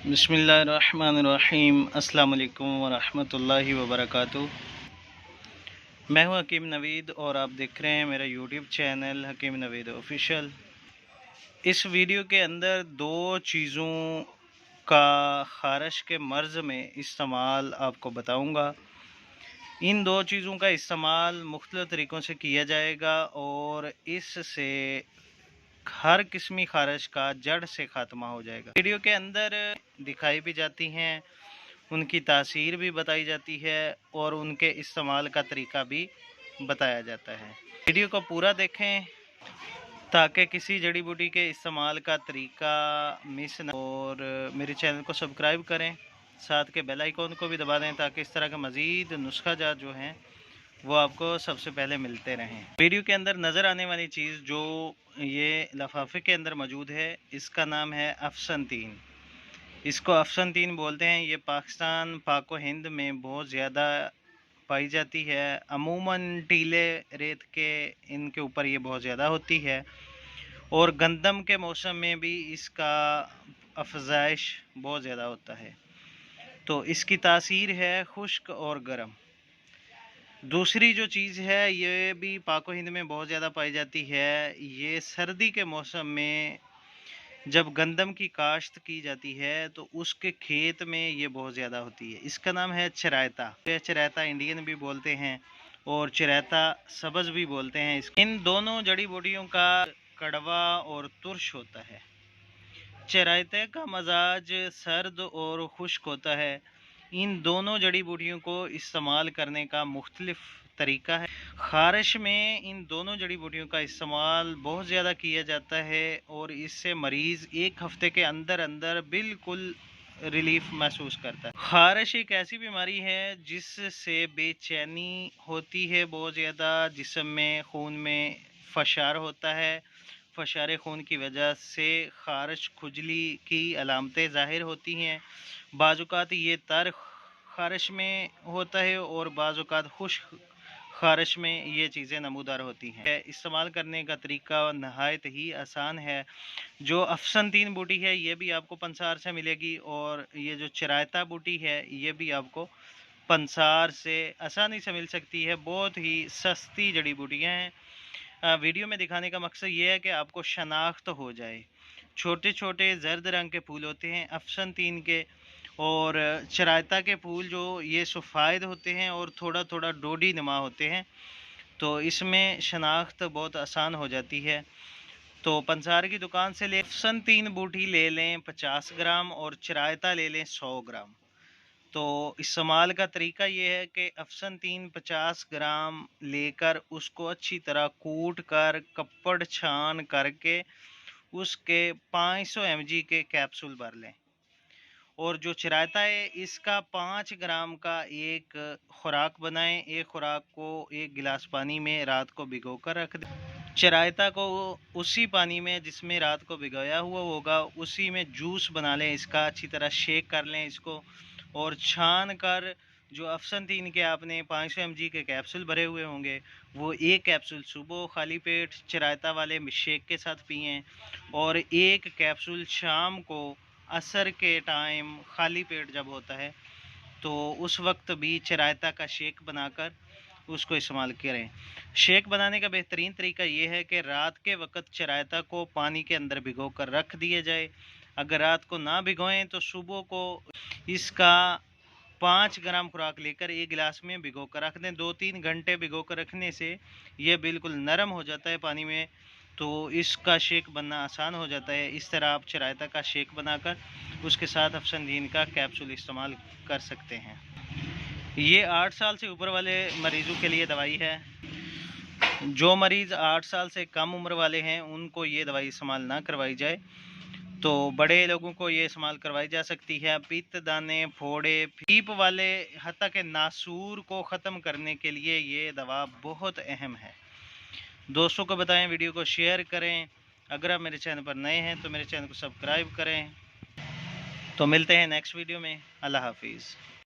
बिस्मिल्लाहिर्रहमानिर्रहीम। अस्सलाम वालेकुम वरहमतुल्लाहि वबरकातुहू। मैं हूं हकीम नवीद और आप देख रहे हैं मेरा यूट्यूब चैनल हकीम नवीद ऑफिशियल। इस वीडियो के अंदर दो चीज़ों का ख़ारिश के मर्ज़ में इस्तेमाल आपको बताऊंगा। इन दो चीज़ों का इस्तेमाल मुख्तलिफ़ तरीक़ों से किया जाएगा और इससे हर किस्मी ख़ारिश का जड़ से ख़ात्मा हो जाएगा। वीडियो के अंदर दिखाई भी जाती हैं, उनकी तासीर भी बताई जाती है और उनके इस्तेमाल का तरीका भी बताया जाता है। वीडियो को पूरा देखें ताकि किसी जड़ी बूटी के इस्तेमाल का तरीका मिस न, और मेरे चैनल को सब्सक्राइब करें, साथ के बेल आइकॉन को भी दबा दें ताकि इस तरह के मज़ीद नुस्खा जात जो हैं वो आपको सबसे पहले मिलते रहें। वीडियो के अंदर नज़र आने वाली चीज़ जो ये लिफाफे के अंदर मौजूद है, इसका नाम है अफसनतीन। इसको अफसनतीन बोलते हैं। ये पाकिस्तान पाको हिंद में बहुत ज़्यादा पाई जाती है। अमूमन टीले रेत के इनके ऊपर ये बहुत ज़्यादा होती है और गंदम के मौसम में भी इसका अफजाइश बहुत ज़्यादा होता है। तो इसकी तासीर है खुश्क और गर्म। दूसरी जो चीज़ है ये भी पाको हिंद में बहुत ज़्यादा पाई जाती है। ये सर्दी के मौसम में जब गंदम की काश्त की जाती है तो उसके खेत में ये बहुत ज़्यादा होती है। इसका नाम है चिरायता। चिरायता इंडियन भी बोलते हैं और चिरायता सब्ज़ भी बोलते हैं। इन दोनों जड़ी बूटियों का कड़वा और तुर्श होता है। चिरायते का मजाज सर्द और खुश्क होता है। इन दोनों जड़ी बूटियों को इस्तेमाल करने का मुख्तलिफ तरीका है। ख़ारिश में इन दोनों जड़ी बूटियों का इस्तेमाल बहुत ज़्यादा किया जाता है और इससे मरीज़ एक हफ़्ते के अंदर अंदर बिल्कुल रिलीफ महसूस करता है। ख़ारिश एक ऐसी बीमारी है जिससे बेचैनी होती है बहुत ज़्यादा, जिस्म में खून में फशार होता है। फशार खून की वजह से ख़ारिश खुजली की अलामतें ज़ाहिर होती हैं। बाज़-औक़ात ये तर ख़ारिश में होता है और बाज़-औक़ात खुश्क ख़ारिश में ये चीज़ें नमूदार होती हैं। इस्तेमाल करने का तरीका नहायत ही आसान है। जो अफसनतीन बूटी है ये भी आपको पंसार से मिलेगी और ये जो चिरायता बूटी है ये भी आपको पंसार से आसानी से मिल सकती है। बहुत ही सस्ती जड़ी बूटियाँ हैं। वीडियो में दिखाने का मकसद ये है कि आपको शनाख्त हो जाए। छोटे छोटे जर्द रंग के फूल होते हैं अफसनतीन के, और चिरायता के फूल जो ये सफ़ेद होते हैं और थोड़ा थोड़ा डोडी नुमा होते हैं। तो इसमें शनाख्त बहुत आसान हो जाती है। तो पंसार की दुकान से ले अफसनतीन बूटी ले लें 50 ग्राम और चिरायता ले लें 100 ग्राम। तो इस्तेमाल का तरीका ये है कि अफसनतीन 50 ग्राम लेकर उसको अच्छी तरह कूट कर कपड़ छान करके उसके 500 mg के कैप्सूल भर लें। और जो चिरायता है इसका 5 ग्राम का एक खुराक बनाएं। एक खुराक को 1 गिलास पानी में रात को भिगो कर रख दें। चिरायता को उसी पानी में जिसमें रात को भिगोया हुआ होगा उसी में जूस बना लें। इसका अच्छी तरह शेक कर लें इसको और छान कर जो अफसनतीन के आपने 500 mg के कैप्सूल भरे हुए होंगे वो एक कैप्सूल सुबह खाली पेट चिरायता वाले शेक के साथ पिएं और एक कैप्सूल शाम को असर के टाइम खाली पेट जब होता है तो उस वक्त भी चिरायता का शेक बनाकर उसको इस्तेमाल करें। शेक बनाने का बेहतरीन तरीका ये है कि रात के वक्त चिरायता को पानी के अंदर भिगो कर रख दिया जाए। अगर रात को ना भिगोएं तो सुबह को इसका 5 ग्राम खुराक लेकर 1 गिलास में भिगो कर रख दें। 2-3 घंटे भिगो कर रखने से ये बिल्कुल नरम हो जाता है पानी में, तो इसका शेक बनना आसान हो जाता है। इस तरह आप चिरायता का शेक बनाकर उसके साथ अफसनतीन का कैप्सूल इस्तेमाल कर सकते हैं। ये 8 साल से ऊपर वाले मरीज़ों के लिए दवाई है। जो मरीज़ 8 साल से कम उम्र वाले हैं उनको ये दवाई इस्तेमाल ना करवाई जाए, तो बड़े लोगों को ये इस्तेमाल करवाई जा सकती है। पित्त, दाने, फोड़े, फीप वाले हत्ता के नासूर को ख़त्म करने के लिए ये दवा बहुत अहम है। दोस्तों को बताएं, वीडियो को शेयर करें। अगर आप मेरे चैनल पर नए हैं तो मेरे चैनल को सब्सक्राइब करें। तो मिलते हैं नेक्स्ट वीडियो में। अल्लाह हाफिज़।